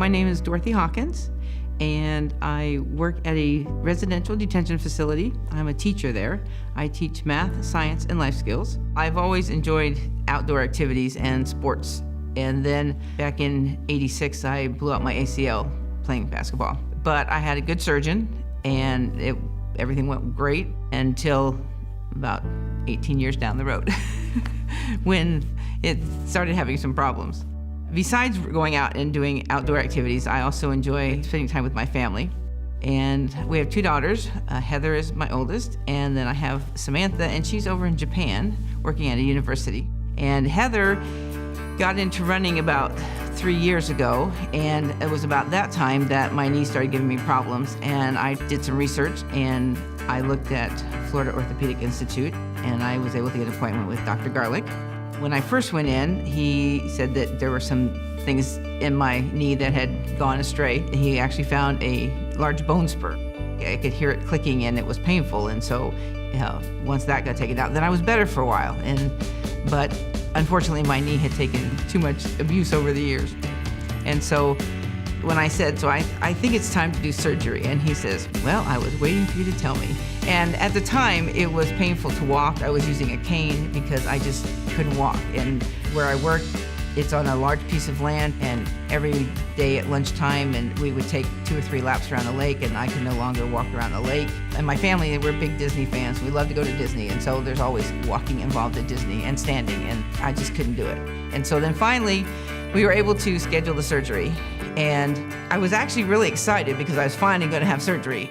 my name is Dorothy Hawkins, and I work at a residential detention facility. I'm a teacher there. I teach math, science, and life skills. I've always enjoyed outdoor activities and sports. And then back in '86, I blew out my ACL playing basketball. But I had a good surgeon, and everything went great until about 18 years down the road when it started having some problems. Besides going out and doing outdoor activities, I also enjoy spending time with my family. And we have two daughters. Heather is my oldest, and then I have Samantha, and she's over in Japan working at a university. And Heather got into running about 3 years ago, and it was about that time that my knee started giving me problems. And I did some research, and I looked at Florida Orthopaedic Institute, and I was able to get an appointment with Dr. Garlick. When I first went in, he said that there were some things in my knee that had gone astray. He actually found a large bone spur. I could hear it clicking, and it was painful. And so once that got taken out, then I was better for a while. But unfortunately, my knee had taken too much abuse over the years. And so when I said, so I think it's time to do surgery, and he says, well, I was waiting for you to tell me. And at the time, it was painful to walk. I was using a cane because I just couldn't walk. And where I work, it's on a large piece of land, and every day at lunchtime, and we would take 2 or 3 laps around the lake, and I could no longer walk around the lake. And my family, we're big Disney fans. We love to go to Disney, and so there's always walking involved at Disney and standing, and I just couldn't do it. And so then finally, we were able to schedule the surgery, and I was actually really excited because I was finally going to have surgery.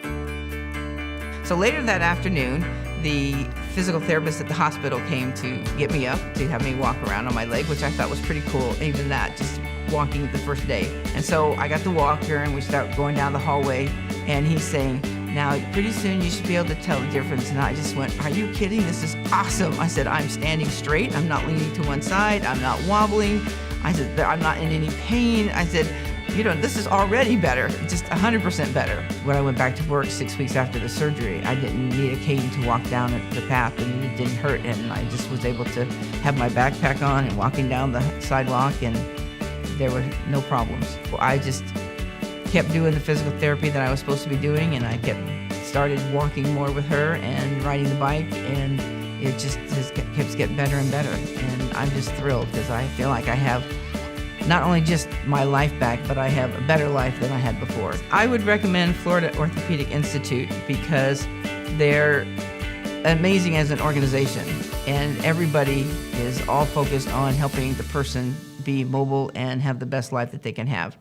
So later that afternoon, the physical therapist at the hospital came to get me up to have me walk around on my leg, which I thought was pretty cool, even that, just walking the first day. And so I got the walker, and we start going down the hallway, and he's saying, now pretty soon you should be able to tell the difference. And I just went, are you kidding? This is awesome. I said, I'm standing straight. I'm not leaning to one side. I'm not wobbling. I said, I'm not in any pain. I said, this is already better, just 100% better. When I went back to work 6 weeks after the surgery, I didn't need a cane to walk down the path, and it didn't hurt, and I just was able to have my backpack on and walking down the sidewalk, and there were no problems. I just kept doing the physical therapy that I was supposed to be doing, and I started walking more with her and riding the bike, and it just keeps getting better and better. And I'm just thrilled because I feel like I have not only just my life back, but I have a better life than I had before. I would recommend Florida Orthopaedic Institute because they're amazing as an organization, and everybody is all focused on helping the person be mobile and have the best life that they can have.